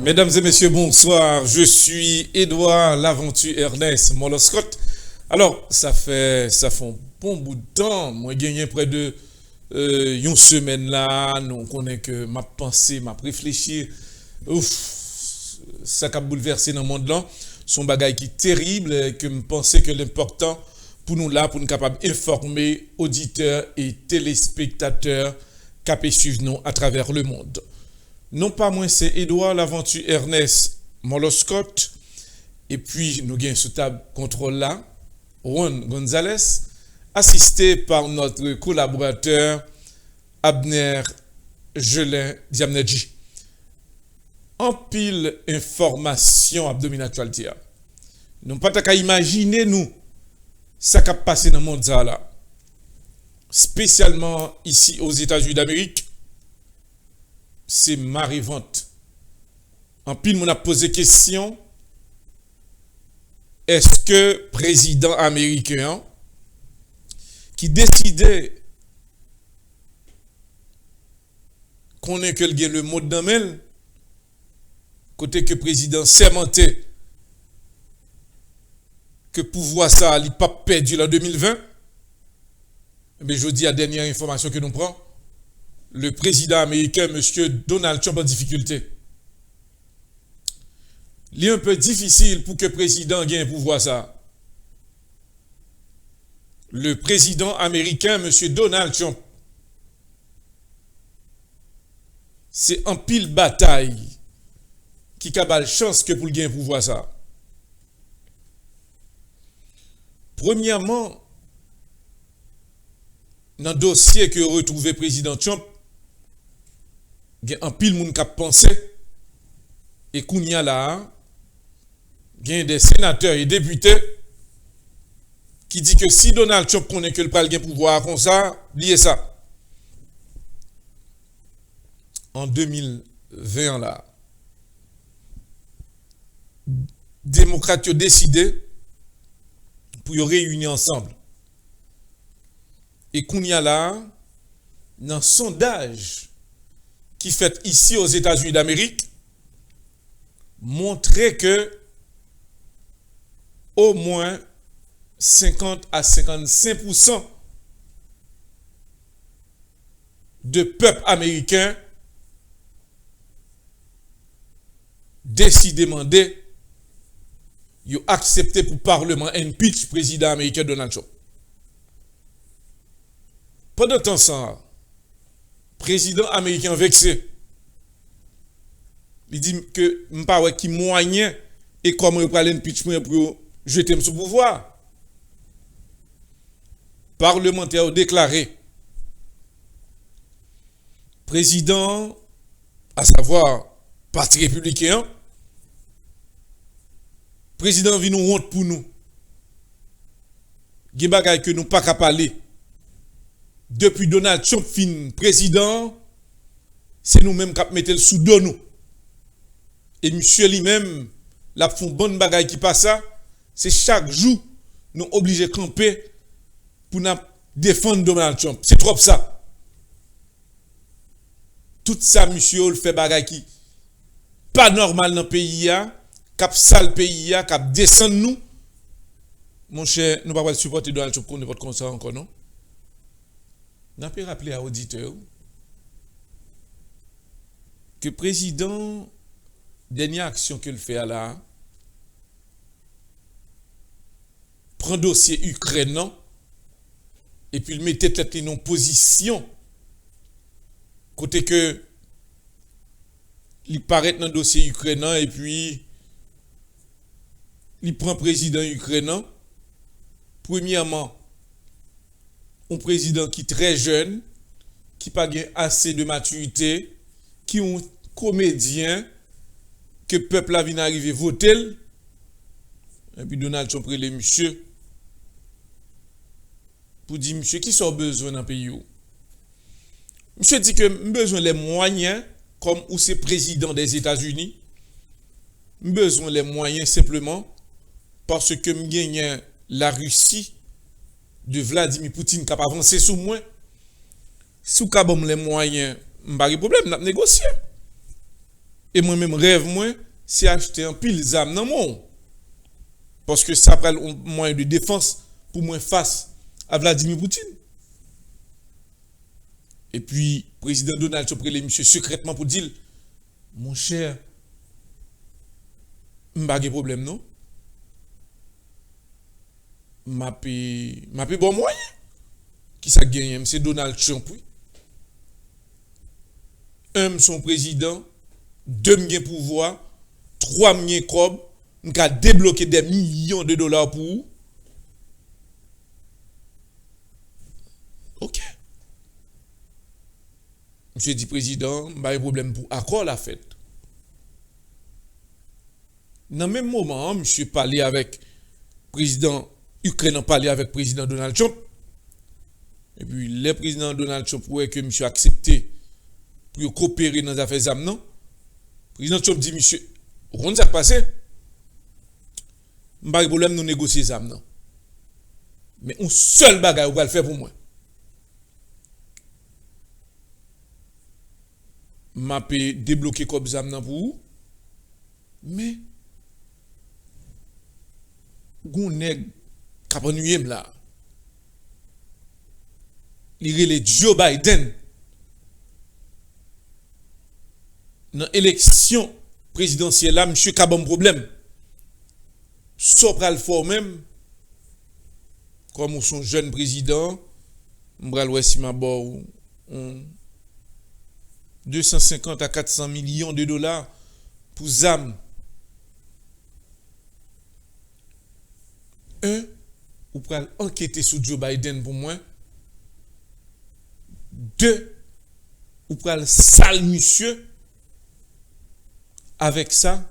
Mesdames et messieurs, bonsoir. Je suis Edouard Laventure Ernest Moloscott. Alors, ça fait un bon bout de temps. Moi, j'ai gagné près de une semaine là. Nous connaissons que ma pensée, ma réfléchir. Ouf, ça a bouleversé dans le monde là. Son bagage qui est terrible, que je pensais que l'important pour nous là, pour nous capables d'informer auditeurs et téléspectateurs qui suivent nous à travers le monde. Non pas moi, c'est Edouard Laventure Ernest Moloscott. Et puis, nous avons sous table contrôle là, Juan Gonzalez, assisté par notre collaborateur Abner Gelin Diamnedji. En pile information abdominale actualité. Nous n'avons pas qu'à imaginer nous ça qui a passé dans le monde là. Spécialement ici aux États-Unis d'Amérique. C'est marivante. En pile, on a posé question. Est-ce que président américain qui décidait qu'on ait que le mot d'amel, côté que président sermenté que pouvoir ça n'a pas perdu en 2020, mais je dis la dernière information que nous prenons. Le président américain, M. Donald Trump, en difficulté. Il est un peu difficile pour que le président gagne pouvoir ça. Le président américain, M. Donald Trump, c'est en pile bataille qui a la chance que pour le gagner pouvoir ça. Premièrement, dans le dossier que retrouvé le président Trump, il y a un pile moun qui a pensé et qu'on y a là, il y a des sénateurs et députés qui disent que si Donald Trump connaît que le pral gain pouvoir comme ça, liez ça. En 2020 là, démocrates ont décidé pour y réunir ensemble. Et qu'on y a là, dans un sondage qui fait ici aux États-Unis d'Amérique, montrait que au moins 50 à 55% de peuple américain décidément ils ont accepté pour le Parlement impeach président américain Donald Trump. Pendant ce temps, président américain vexé, il dit que je ne sais pas qui moyen et comment il peut aller impeachment pour jeter sous pouvoir. Parlementaire a déclaré président, à savoir parti républicain, président vient nous honte pour nous. Il y a des choses que nous ne pouvons pas parler. Depuis Donald Trump fin président, c'est nous-mêmes qui mettons le sous dos nous. Et monsieur lui-même, la font bonne bagaille qui passe ça, c'est chaque jour nous obligés de camper pour nous défendre Donald Trump. C'est trop ça. Tout ça, monsieur, le fait bagaille qui pas normal dans le pays, cap sale pays, cap descend nous. Mon cher, nous ne pouvons pas supporter Donald Trump contre votre conseil encore, non? N'a pas rappelé à l'auditeur que le président, dernière action qu'il fait là, prend dossier ukrainien et puis il met tête en position côté que il paraît dans le dossier ukrainien et puis il prend président ukrainien. Premièrement, un président qui est très jeune, qui n'a pas assez de maturité, qui est un comédien, que le peuple a vu arriver voter. Et puis Donald Trump les monsieur pour dire monsieur qui sont besoin dans le pays. Monsieur dit que besoin les moyens, comme où c'est président des États-Unis, besoin les moyens simplement parce que me gagne la Russie de Vladimir Poutine qui a avancé sous moi. Si vous avez les moyens, pas de problème, nous négocier. Et moi-même, rêve, moi, c'est acheter un pile d'âme dans mon. Parce que ça prend un moyen de défense pour moi face à Vladimir Poutine. Et puis, président Donald Trump prélève monsieur secrètement pour dire, mon cher, pas de problème, non? M'a bon moyen. Qui ça gagne? C'est Donald Trump, oui. Un, son président. Deux, m'gen pouvoir. Trois, m'gen cob. M'ka débloquer des millions de dollars pour vous. Ok. Monsieur dit président, pas de problème pour accord la fête. Dans le même moment, monsieur parlait avec président Ukraine, parlé avec président Donald Trump. Et puis, le président Donald Trump voulait que monsieur accepté pour coopérer dans les affaires d'âme, non? Président Trump dit, monsieur, on ça passé? Pas de problème, nous négocier les âmes, non? Mais un seul bagage, vous va le faire pour moi. M'a débloqué comme âme pour vous. Mais, vous n'êtes capable là. Il est Joe Biden dans l'élection présidentielle là, monsieur a un problème. Sopra le fort même, comme son jeune président, m'bral si ma 250 à 400 millions de dollars pour ZAM. Un, ou pral enquêter sur Joe Biden pour moi. Deux, ou pral sale monsieur. Avec ça,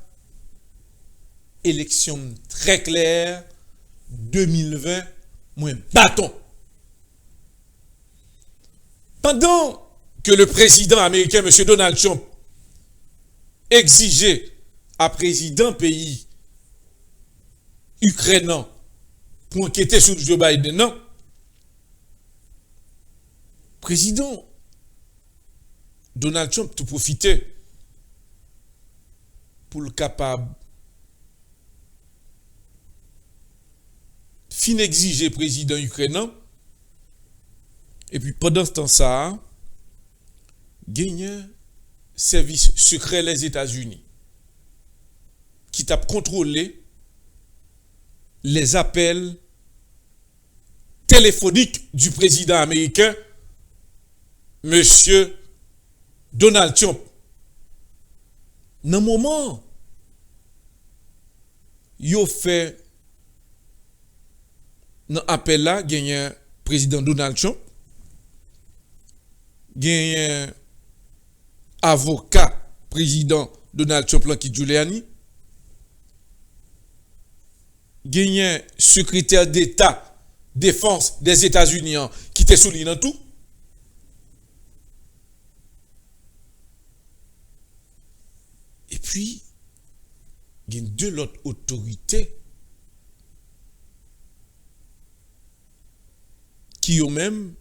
élection très claire, 2020, moins bâton. Pendant que le président américain, M. Donald Trump, exigeait à président pays ukrainien pour enquêter sur Joe Biden, non. Président Donald Trump tout profitait pour le capable fin exiger président ukrainien. Et puis pendant ce temps ça, gagne service secret les États-Unis qui t'a contrôlé les appels téléphoniques du président américain monsieur Donald Trump. Dans le moment yo fait dans appel là, gagne président Donald Trump, gagne avocat président Donald Trump là qui Giuliani, gagne secrétaire d'État défense des États-Unis qui était souligné dans tout. Et puis, il y a deux autres autorités qui eux-mêmes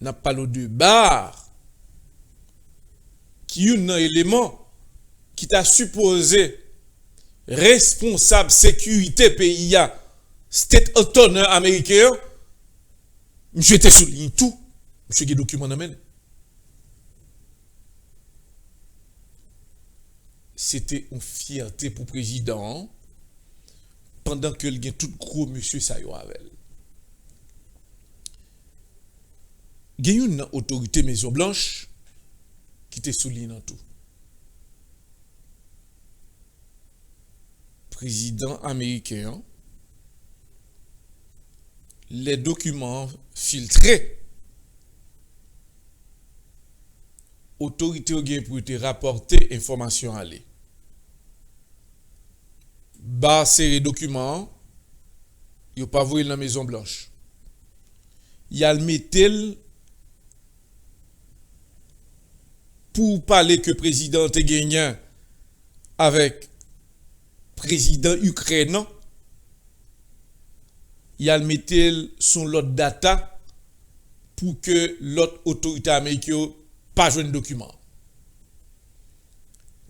n'a pas le de barre, qui ont un élément qui t'a supposé responsable sécurité pays, state autonome américain, monsieur était souligné tout, monsieur qui document amène. C'était une fierté pour le président pendant que il y a tout gros monsieur ça y avec. Il y a une autorité Maison Blanche qui te souligne dans tout. Président américain, les documents filtrés, autorité ou pour te rapporter information à aller. Bas ces documents, il pas voulu dans la Maison Blanche. Il a le mettel pour parler que président te gagné avec président ukrainien. Il a le mettel son lot data pour que l'autre autorité américaine pas jouer de document.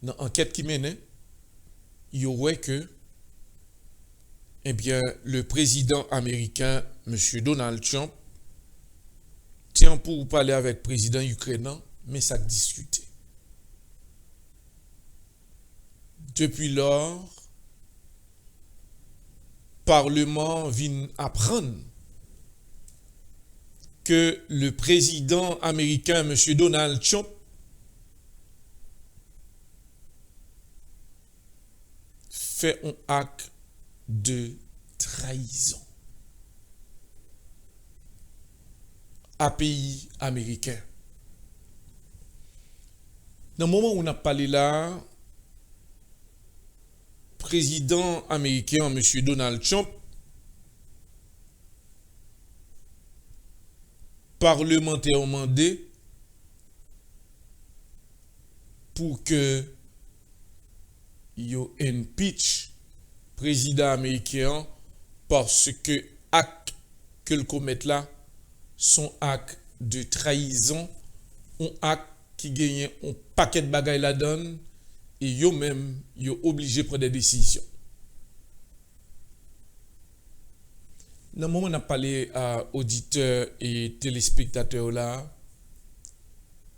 dans l'enquête qui menait, il y aurait que eh bien, le président américain, M. Donald Trump, tient pour parler avec le président ukrainien, mais ça discuté. Depuis lors, le Parlement vient apprendre que le président américain, M. Donald Trump, fait un acte de trahison à pays américain. Dans le moment où on a parlé là, président américain, M. Donald Trump, parlementaire demandé pour que yo impeach président américain parce que acte que le commet là son acte de trahison, un acte qui gagne un paquet de bagailles la donne et yo même yo obligé de prendre des décisions. Dans le moment où on a parlé à auditeurs et téléspectateurs là,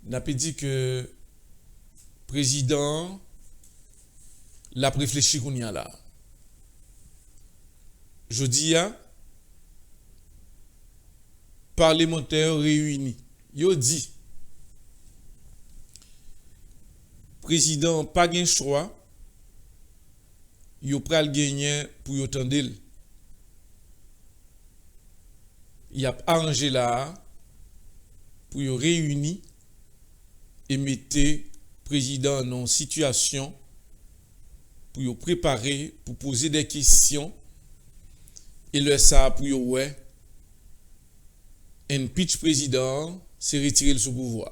on a dit que président l'a réfléchi qu'on y a là. Je dis à parlementaires réunis, yo dit président pas gain choix, yo pral gagner pour yo tendel. Il a arrangé là pour yo réunir et mettre président dans situation pour yo préparer pour poser des questions et le ça pour yo ouais impeach président c'est retirer le sous pouvoir.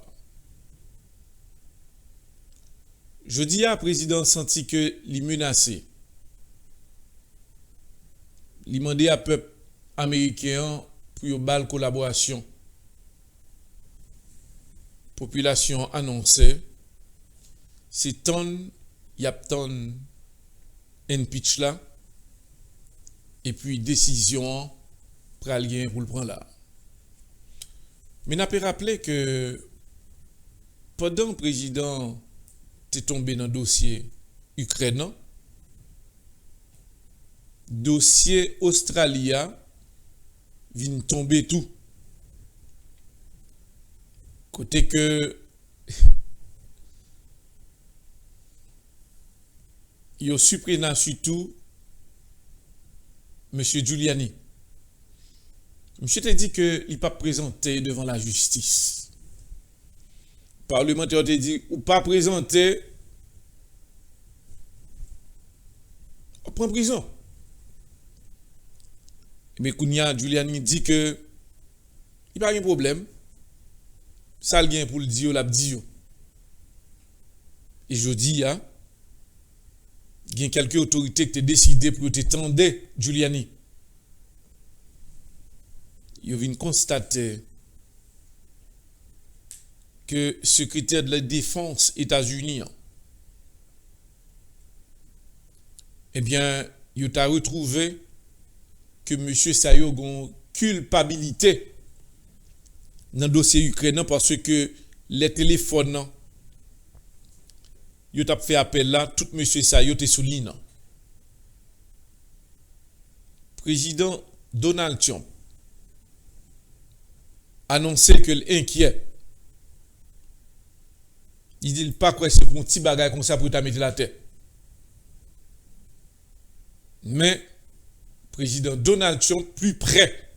Je dis à président senti que li menacé. Li mandé à peuple américain pour yo bal collaboration. Population annoncée c'est ton y a ton impeach là et puis décision pral gen pour le prendre là. Mais n'a pas rappelé que pendant le président est tombé dans le dossier ukrainien, dossier Australia vient tomber tout. Côté que il supprimé surtout M. Giuliani. Monsieur t'a dit qu'il n'est pas présenté devant la justice. Le parlementaire t'a dit ou pas présenté, on prend prison. Mais Kounia Giuliani dit que il n'y a pas de problème. Ça le gain pour le dire, l'a dit. Et je dis, il y a quelques autorités qui ont décidé pour te tendre Giuliani. Ils viennent constater que le secrétaire de la défense États-Unis, eh bien, il a retrouvé que M. Sayo a une culpabilité dans le dossier ukrainien parce que les téléphones, il a fait appel là, tout M. Sayo est souligné. Président Donald Trump annoncé que l'inquiet. Il dit pas quoi c'est pour un petit bagage comme ça pour mettre la tête. Mais président Donald Trump plus près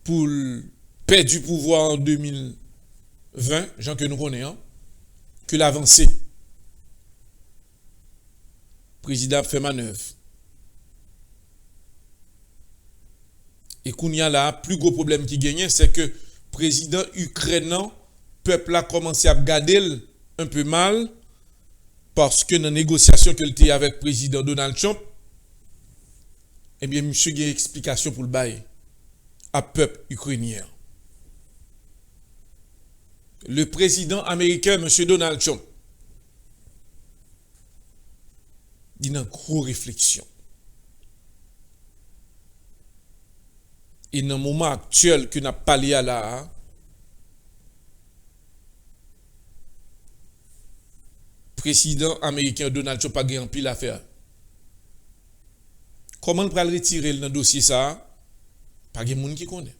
pour perdre du pouvoir en 2020, Jean que nous connaissons, que l'avancée. Président fait manœuvre. Et qu'on y a là, plus gros problème qui gagne, c'est que le président ukrainien, peuple a commencé à garder un peu mal parce que dans la négociation qu'il était avec le président Donald Trump, eh bien, monsieur a une explication pour le bail à peuple ukrainien. le président américain, M. Donald Trump, il a une grosse réflexion. Et dans le moment actuel que nous avons parlé à là, président américain Donald Trump a gagné un pile affaire. Comment on peut le retirer dans le dossier ça? Pas de monde qui connaît.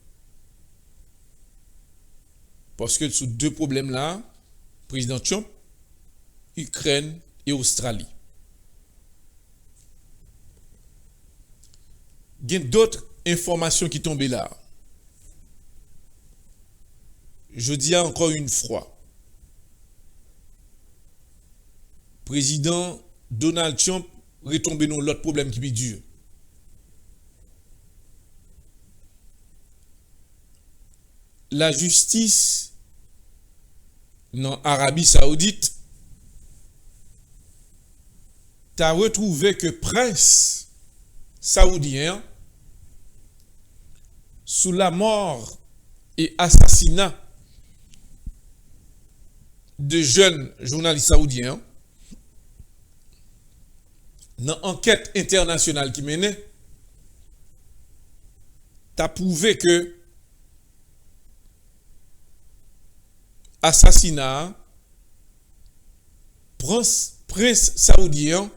Parce que sous deux problèmes là, président Trump, Ukraine et Australie. Il y a d'autres informations qui tombent là. Je dis encore une fois, président Donald Trump retombe dans l'autre problème qui est dur. La justice dans l'Arabie Saoudite a retrouvé que prince saoudien sous la mort et assassinat de jeunes journalistes saoudiens dans l'enquête internationale qui menait, a prouvé que assassinat prince saoudien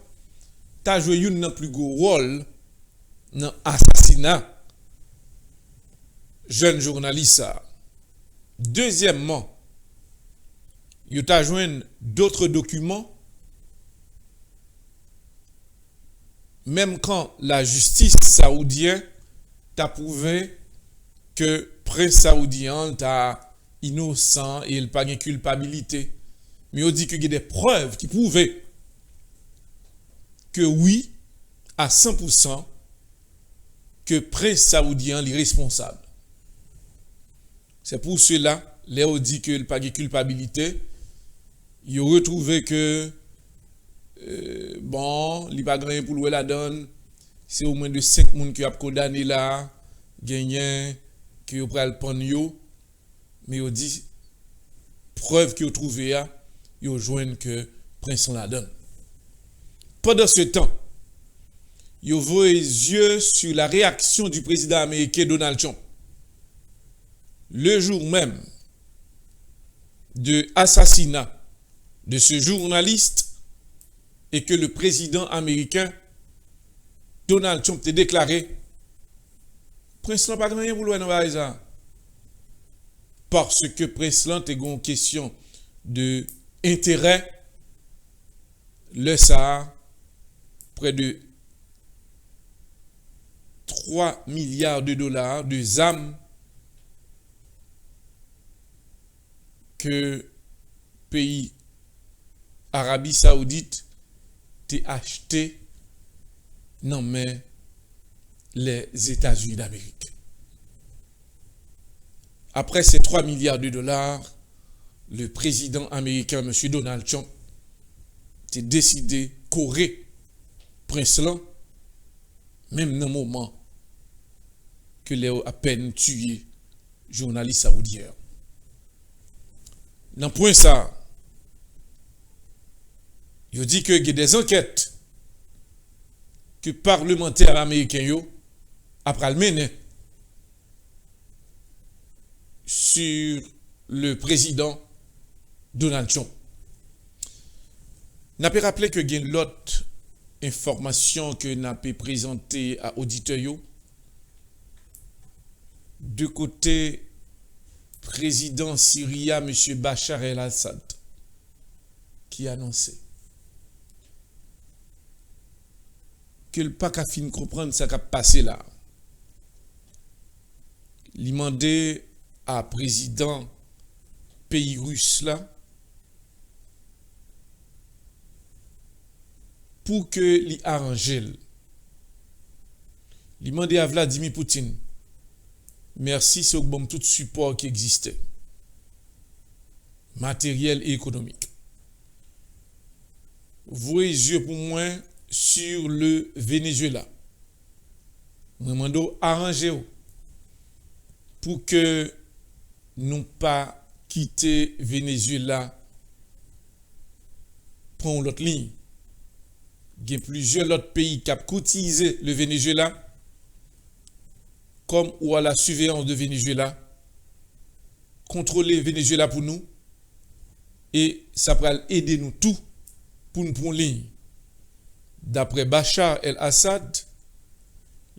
a joué un plus gros rôle dans l'assassinat jeune journaliste. Deuxièmement, il a joué d'autres documents, même quand la justice saoudienne a prouvé que prince saoudien est innocent et il n'a pas de culpabilité. Mais on dit qu'il y a des preuves qui prouvent que oui, à 100%, que prince saoudien est responsable. C'est pour cela, là on dit qu'il n'a pas de culpabilité. Il a retrouvé que bon, il n'y a pas de rien pour louer la donne. C'est au moins de 5 personnes qui ont condamné là, gagné, qui ont pris le pan. Mais on dit, preuve qu'ils ont trouvé, ils ont joint que prince la donne. Pendant ce temps, ils ont ouvert les yeux sur la réaction du président américain Donald Trump. Le jour même de l'assassinat de ce journaliste et que le président américain Donald Trump a déclaré prince n'a pas de rien pour le voir parce que prince a une question de intérêt le ça près de 3 milliards de dollars de armes que pays Arabie Saoudite a acheté non mais les États-Unis d'Amérique. Après ces 3 milliards de dollars, le président américain, M. Donald Trump, a décidé de courir Prince Lan, même dans le moment que les a à peine tué journaliste saoudien. Dans le point ça, il dit que il y a des enquêtes que parlementaires américains yo après le mener sur le président Donald Trump. N'a pas rappelé que il y a l'autre information que n'a pas présentée à auditeurs yo de côté président syrien M. Bachar el-Assad qui a annoncé que le pas qu'à fin comprendre ça qui a passé là. Il demandé à président pays russe là pour que li arrange. Il demandé à Vladimir Poutine merci c'est bon tout support qui existait matériel et économique. Voyez yeux pour moi sur le Venezuela. Nous demandons arranger pour que nous pas quitter Venezuela, prend l'autre ligne. Il y a plusieurs autres pays qui ont cotisé le Venezuela, comme ou à la surveillance de Venezuela, contrôler le Venezuela pour nous, et ça va aider nous tous pour nous prendre ligne. D'après Bachar el-Assad,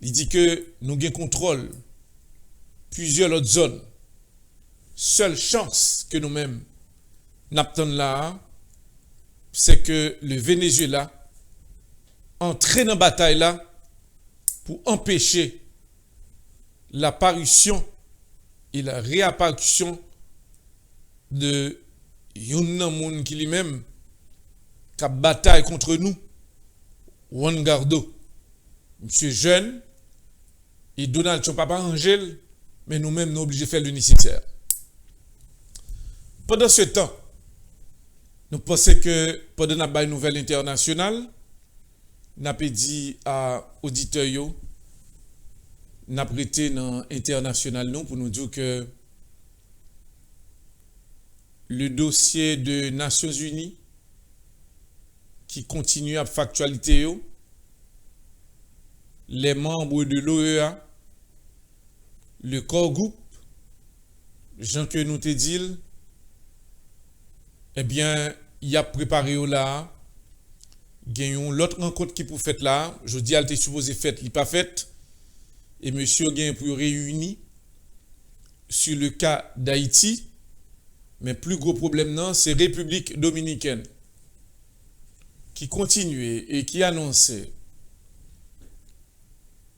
il dit que nous avons contrôle plusieurs autres zones. Seule chance que nous-mêmes n'attendons là, c'est que le Venezuela entre dans la bataille là pour empêcher l'apparition et la réapparition de Yon qui lui-même qui a bataille contre nous, Juan Guaido, monsieur jeune, et Donald Trump papa Angèle, mais nous-mêmes nous obligés de faire le nécessaire. Pendant ce temps, nous pensons que pendant la nouvelle internationale, nous avons dit à auditeurs, nous avons prêté dans international nous pour nous dire que le dossier de Nations Unies qui continue à factualité, les membres de l'OEA, le corps groupe, Jean que nous te dit, eh bien, il a préparé là, gagnons l'autre rencontre qui pour faire là, je dis elle était supposé faite, il pas faite, et monsieur gagne pour réunir sur le cas d'Haïti, mais plus gros problème non, c'est République dominicaine qui continue et qui annonçait.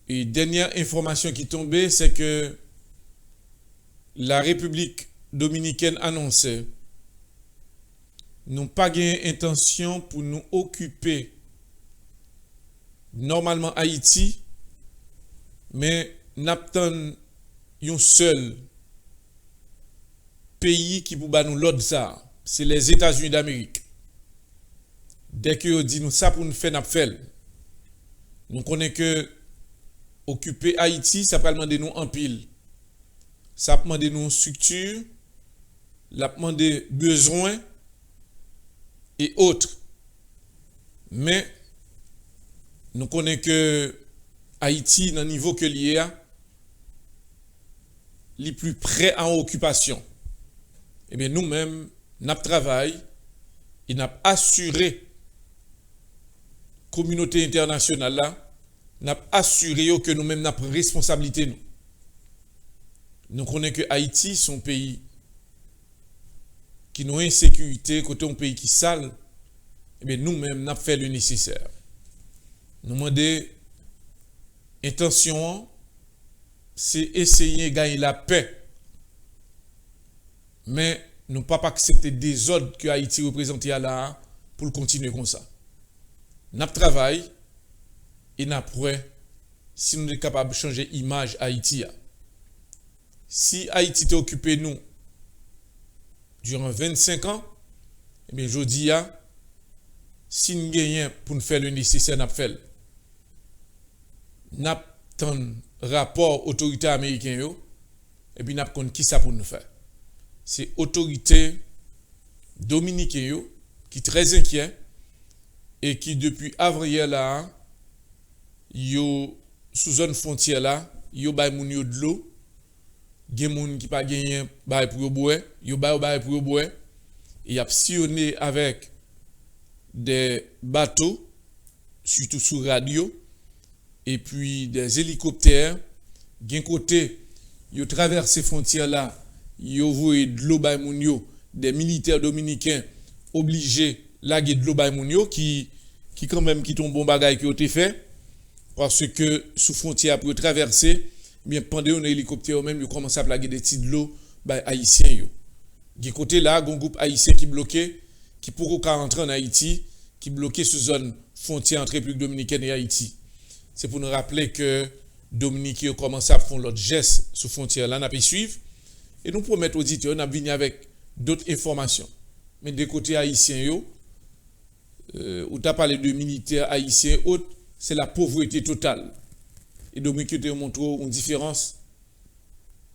Et dernière information qui tombait, c'est que la République dominicaine annonçait n'ont pas gain intention pour nous occuper normalement Haïti, mais n'attend un seul pays qui pour nous l'autre ça, c'est les États-Unis d'Amérique. Dès que dit nous ça pour nous faire n'a fait. Nous connaissons que occuper Haïti, ça peut demander nous en pile. Ça peut demander nous structure, ça peut demander besoin et autres. Mais nous connaissons que Haïti, dans le niveau que l'y a, les plus près en occupation. Eh bien, nous-mêmes, nous travaillons et nous assuré la communauté internationale là, nous assuré que nous-mêmes nous pris responsabilité. Nous connaissons que Haïti, son pays qui nous insécurité, côté un pays qui sale, eh bien, nous-mêmes, nous avons fait le nécessaire. Nous demandons intention, c'est essayer de gagner la paix. Mais nous ne pouvons pas accepter des ordres que Haïti représente là pour continuer comme ça. Nous travaillons et nous prêt si nous sommes capables de changer l'image Haïti. Si Haïti est occupé nous durant 25 ans, eh bien, je dis, si nous gagnons pour nous faire le nécessaire, nous faisons. Nous avons un rapport autorité américaine, et puis nous avons qui ça pour nous faire. C'est l'autorité dominicaine qui est très inquiet et qui, depuis avril, là, yo sous zone frontière là, yo bay moun yo de l'eau, gen moun qui pas gagné bay pour boire, yo bay pour boire, et y a sillonné avec des bateaux, surtout sur radio, et puis des hélicoptères, gen côté yo traversé frontière là, yo voyé de l'eau bay moun yo, des militaires dominicains obligés laguer de l'eau bay moun yo qui quand même qui ton bon bagay qui ont été fait. Parce que sous frontière pour traverser, bien pendant un hélicoptère même, ils commencent à plaguer des titres de l'eau haïtiens yo. Du côté là, un groupe haïtien qui bloqué, qui pourrait rentrer en Haïti, qui bloqué sous zone frontière entre République dominicaine et Haïti. C'est pour nous rappeler que Dominique ont commencé à faire l'autre geste sous frontière là, n'a pas suivre et nous promettons aux auditeurs n'a venir avec d'autres informations. Mais des côtés haïtiens yo, où tu as parlé de militaires haïtiens autres, c'est la pauvreté totale. Et Dominique te montre une différence.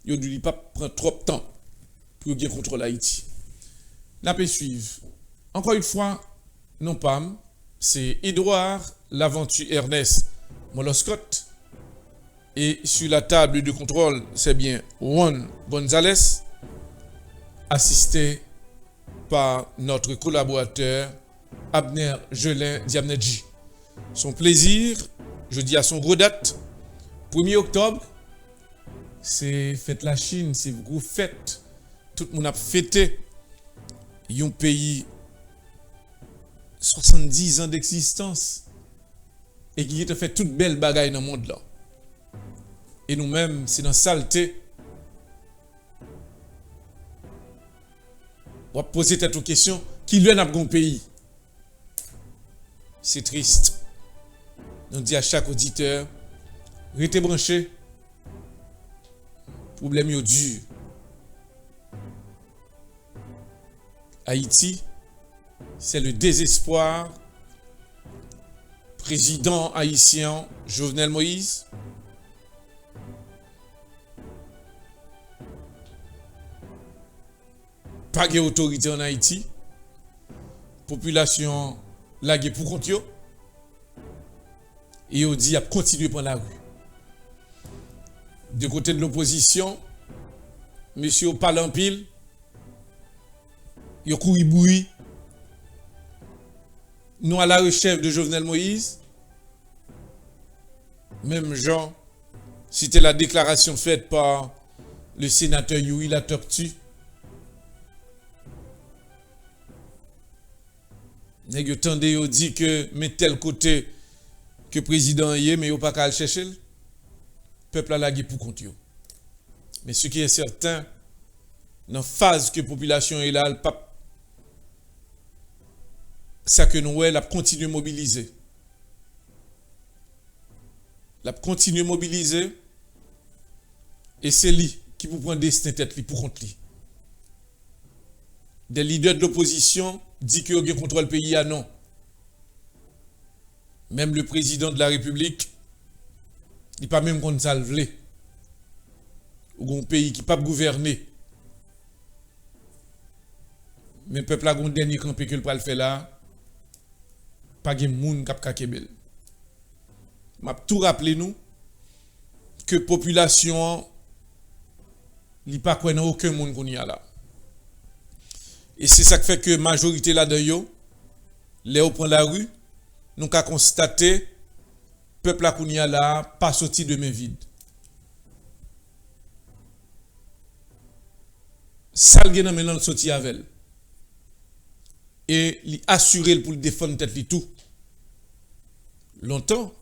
Il ne doit pas prendre trop de temps. pour bien contrôler Haïti. N'a pas suivre. Encore une fois, non pas, c'est Edouard Laventure Ernest Moloscott. Et sur la table de contrôle, c'est bien Juan Gonzalez, assisté par notre collaborateur Abner Jelin Diamnedji. Son plaisir, je dis à son gros date, 1er octobre, c'est fête la Chine, c'est une grosse fête. Tout le monde a fêté. Un pays 70 ans d'existence et qui a fait toute belle bagaille dans le monde là. Et nous-mêmes, c'est dans la saleté. On va poser cette question, qui lui a un pays? C'est triste. On dit à chaque auditeur, restez branché. Problème est dur. Haïti, c'est le désespoir. Président haïtien Jovenel Moïse. Pas d'autorité en Haïti. Population laguée pour compte. Et on dit à continuer par la rue. De côté de l'opposition, monsieur parle en pile, il couru bruit. Nous à la recherche de Jovenel Moïse. Même Jean, c'était la déclaration faite par le sénateur Yuri La Tortue. Nèg yo tande yo dit que mais tel côté que président y est mais yo pas qu'à le chercher. Peuple a lagué pour compte yo. Mais ce qui est certain dans phase que population est là, le pape ça que nous elle a continué à mobiliser. La continuer à mobiliser et c'est lui qui vous prend destin tête li pour compte li. Des leaders de l'opposition disent que vous contrôle le pays, ah non. Même le président de la République, il n'est pas même contre ça le vle. Ou un pays qui n'est pas gouverné. Mais le peuple a un dernier campé que le pral fait là, pas de monde qui a kebel. M'a tout rappelé nous que la population n'est pas quoi dans aucun monde qu'on y a là. Et c'est ça qui fait que la majorité là-dedans, les au prend la rue, nous avons constaté le peuple là qu'on y a là, pas sorti de main vide. Ça le gagne maintenant sorti avec elle. Et il assurer pour défendre tête li tout. Longtemps,